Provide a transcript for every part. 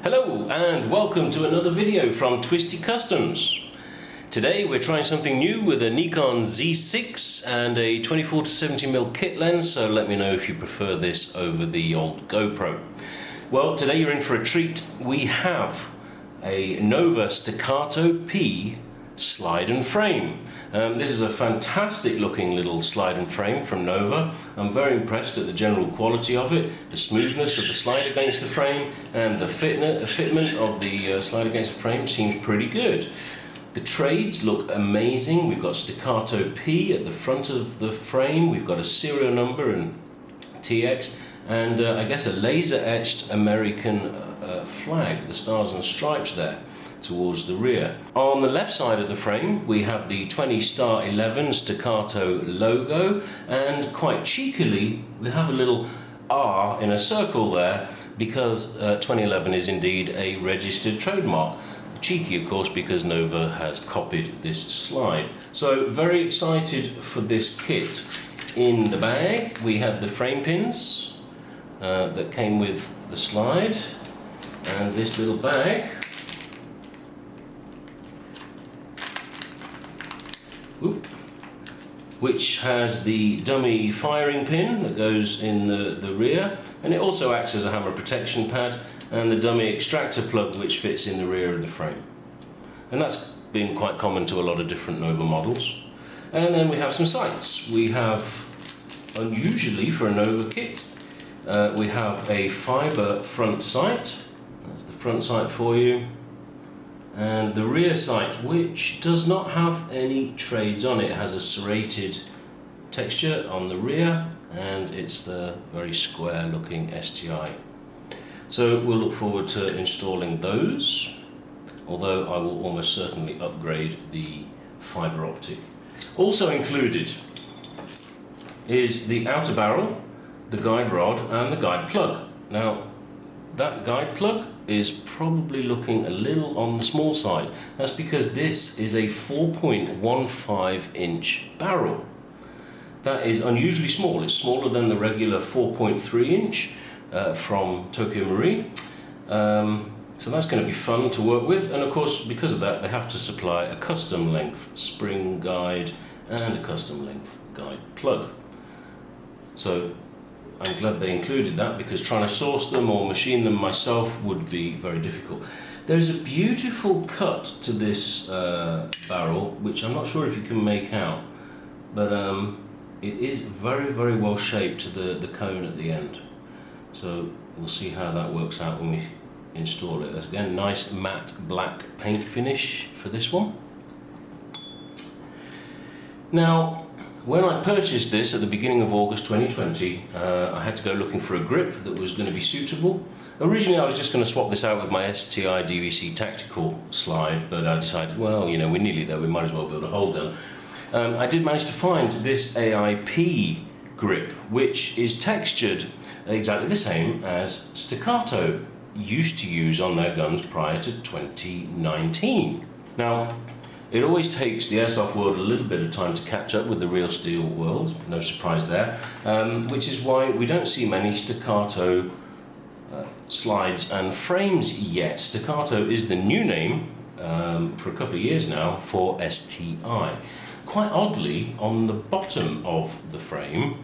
Hello and welcome to another video from Twisty Customs. Today we're trying something new with a Nikon Z6 and a 24 to 70mm kit lens, so let me know if you prefer this over the old GoPro. Well, today you're in for a treat. We have a Nova Staccato P slide and frame. This is a fantastic looking little slide and frame from Nova. I'm very impressed at the general quality of it, the smoothness of the slide against the frame, and the fitment of the slide against the frame seems pretty good. The trades look amazing. We've got Staccato P at the front of the frame, we've got a serial number and TX, and I guess a laser etched American flag, the stars and stripes there towards the rear. On the left side of the frame we have the 20*11 Staccato logo, and quite cheekily we have a little R in a circle there because 2011 is indeed a registered trademark. Cheeky of course because Nova has copied this slide. So very excited for this kit. In the bag we have the frame pins that came with the slide, and this little bag which has the dummy firing pin that goes in the rear, and it also acts as a hammer protection pad, and the dummy extractor plug which fits in the rear of the frame. And that's been quite common to a lot of different Nova models. And then we have some sights. We have, unusually for a Nova kit, we have a fibre front sight. That's the front sight for you. And the rear sight, which does not have any trades on it, has a serrated texture on the rear, and it's the very square looking STI. So we'll look forward to installing those, although I will almost certainly upgrade the fibre optic. Also included is the outer barrel, the guide rod and the guide plug. Now that guide plug is probably looking a little on the small side. That's because this is a 4.15 inch barrel. That is unusually small. It's smaller than the regular 4.3 inch from Tokyo Marine. So that's going to be fun to work with, and of course because of that they have to supply a custom length spring guide and a custom length guide plug. So I'm glad they included that, because trying to source them or machine them myself would be very difficult. There's a beautiful cut to this barrel, which I'm not sure if you can make out, but it is very, very well shaped to the cone at the end. So we'll see how that works out when we install it. That's again nice matte black paint finish for this one. Now, when I purchased this at the beginning of August 2020, I had to go looking for a grip that was going to be suitable. Originally I was just going to swap this out with my STI DVC tactical slide, but I decided, well, you know, we're nearly there, we might as well build a hole gun. I did manage to find this AIP grip, which is textured exactly the same as Staccato used to use on their guns prior to 2019. Now, it always takes the airsoft world a little bit of time to catch up with the real steel world, no surprise there, which is why we don't see many Staccato slides and frames yet. Staccato is the new name for a couple of years now for STI. Quite oddly, on the bottom of the frame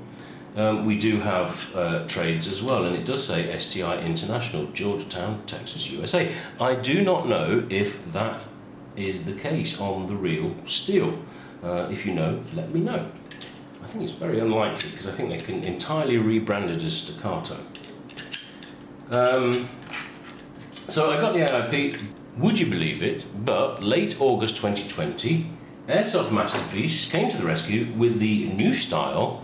we do have trades as well, and it does say STI International, Georgetown, Texas, USA. I do not know if that is the case on the real steel. If you know, let me know. I think it's very unlikely, because I think they can entirely rebrand it as Staccato. So I got the AIP, would you believe it, but late August 2020, Airsoft Masterpiece came to the rescue with the new style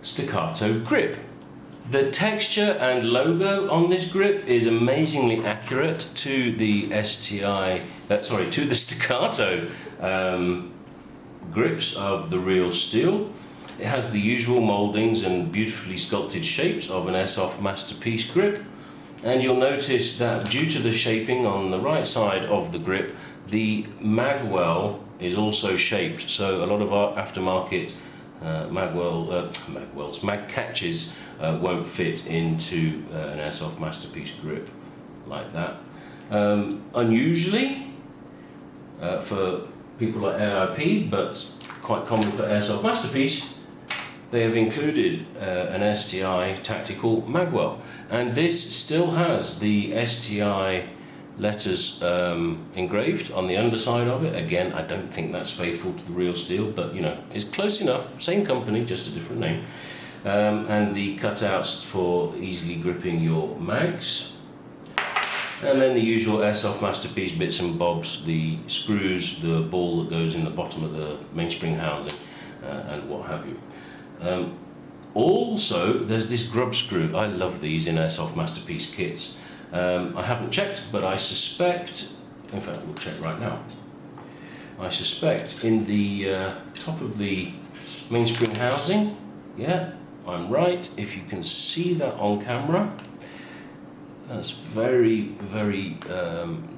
Staccato grip. The texture and logo on this grip is amazingly accurate to the to the Staccato grips of the real steel. It has the usual mouldings and beautifully sculpted shapes of an Airsoft Masterpiece grip, and you'll notice that due to the shaping on the right side of the grip, the mag well is also shaped, so a lot of our aftermarket mag catches won't fit into an Airsoft Masterpiece grip. like that. Unusually for people like AIP, but quite common for Airsoft Masterpiece, they have included an STI tactical magwell, and this still has the STI letters engraved on the underside of it. Again, I don't think that's faithful to the real steel, but you know, it's close enough. Same company, just a different name. And the cutouts for easily gripping your mags. And then the usual Airsoft Masterpiece bits and bobs, the screws, the ball that goes in the bottom of the mainspring housing, and what have you. Also, there's this grub screw. I love these in Airsoft Masterpiece kits. I haven't checked, but I suspect, in fact we'll check right now, I suspect in the top of the mainspring housing, yeah, I'm right, if you can see that on camera, that's very, very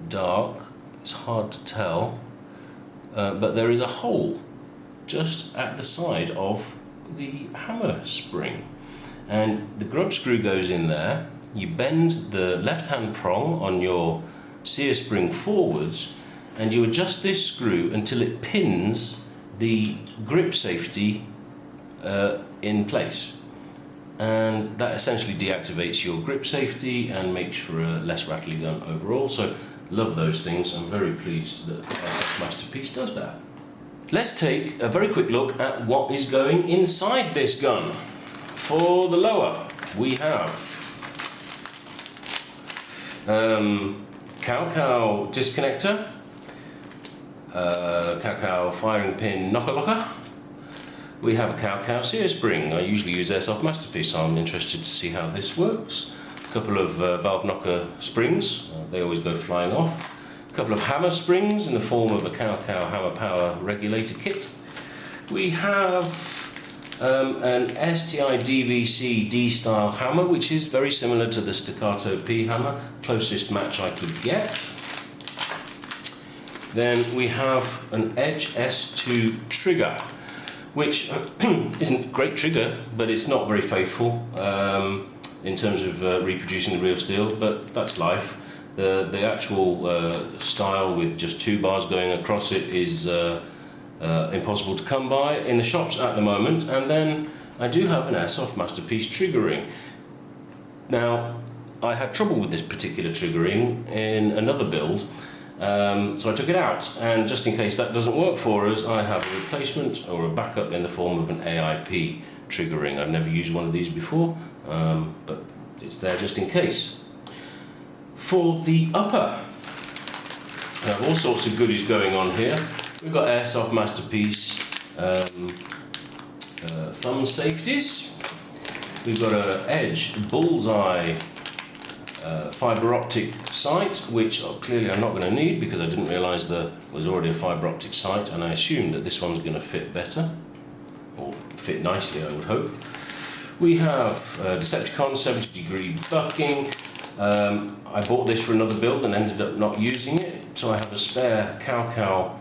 dark, it's hard to tell, but there is a hole just at the side of the hammer spring, and the grub screw goes in there. You bend the left hand prong on your sear spring forwards, and you adjust this screw until it pins the grip safety in place, and that essentially deactivates your grip safety and makes for a less rattly gun overall. So love those things. I'm very pleased that Airsoft Masterpiece does that. Let's take a very quick look at what is going inside this gun. For the lower, we have cow disconnector, cow firing pin knocker locker. We have a cow sear spring. I usually use Airsoft Masterpiece, so I'm interested to see how this works. A couple of valve knocker springs, they always go flying off. A couple of hammer springs in the form of a cow hammer power regulator kit. We have an STI DVC D-style hammer, which is very similar to the Staccato P hammer, closest match I could get. Then we have an Edge S2 trigger, which isn't a great trigger, but it's not very faithful in terms of reproducing the real steel, but that's life. The actual style with just 2 bars going across it is impossible to come by in the shops at the moment. And then I do have an Airsoft Masterpiece trigger ring. Now, I had trouble with this particular trigger ring in another build, so I took it out, and just in case that doesn't work for us, I have a replacement or a backup in the form of an AIP trigger ring. I've never used one of these before, but it's there just in case. For the upper, we have all sorts of goodies going on here. We've got Airsoft Masterpiece thumb safeties. We've got an Edge Bullseye fibre optic sight, which clearly I'm not going to need because I didn't realise there was already a fibre optic sight, and I assumed that this one's going to fit better, or fit nicely, I would hope. We have Decepticon 70-degree bucking. I bought this for another build and ended up not using it, so I have a spare cow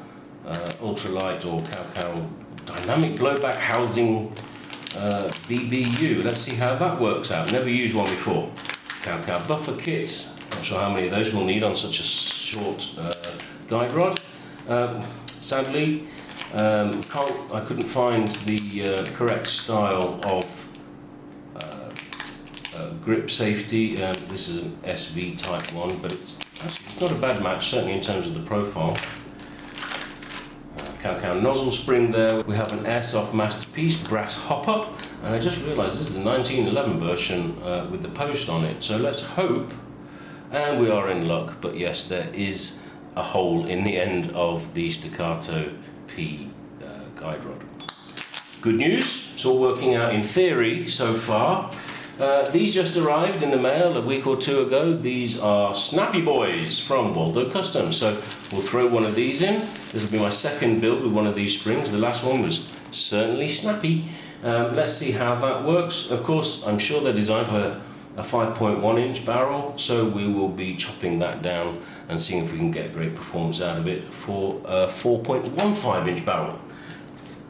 ultralight or cow dynamic blowback housing BBU. Let's see how that works out. Never used one before. Cow buffer kit. Not sure how many of those we'll need on such a short guide rod. Sadly, I couldn't find the correct style of grip safety. This is an SV type one, but it's not a bad match, certainly in terms of the profile. Cow nozzle spring there. We have an Airsoft Masterpiece brass hop-up, and I just realised this is a 1911 version with the post on it, so let's hope, and we are in luck, but yes, there is a hole in the end of the Staccato P guide rod. Good news, it's all working out in theory so far. These just arrived in the mail a week or two ago. These are Snappy Boys from Waldo Customs. So we'll throw one of these in. This will be my second build with one of these springs. The last one was certainly snappy. Let's see how that works. Of course, I'm sure they're designed for a 5.1 inch barrel, so we will be chopping that down and seeing if we can get great performance out of it for a 4.15 inch barrel.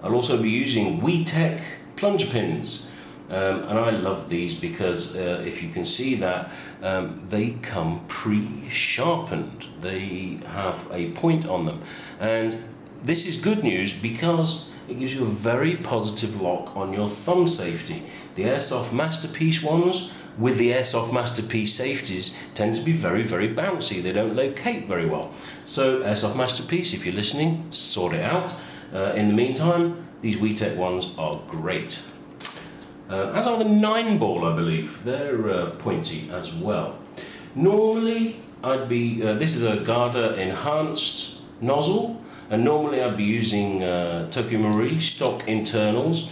I'll also be using WeTech plunger pins. And I love these because if you can see that, they come pre-sharpened. They have a point on them. And this is good news because it gives you a very positive lock on your thumb safety. The Airsoft Masterpiece ones with the Airsoft Masterpiece safeties tend to be very, very bouncy. They don't locate very well. So Airsoft Masterpiece, if you're listening, sort it out. In the meantime, these WeTech ones are great. As are the 9-ball, I believe. They're pointy as well. Normally, I'd be... this is a Garda enhanced nozzle, and normally I'd be using Tokyo Marui stock internals.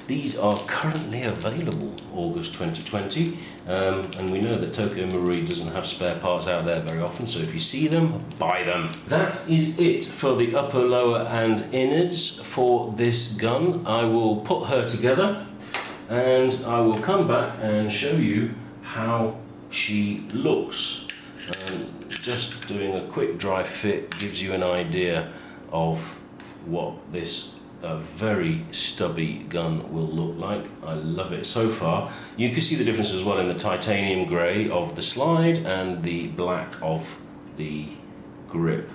These are currently available August 2020, and we know that Tokyo Marui doesn't have spare parts out there very often, so if you see them, buy them. That is it for the upper, lower and innards for this gun. I will put her together and I will come back and show you how she looks. Just doing a quick dry fit gives you an idea of what this very stubby gun will look like. I love it so far. You can see the difference as well in the titanium grey of the slide and the black of the grip.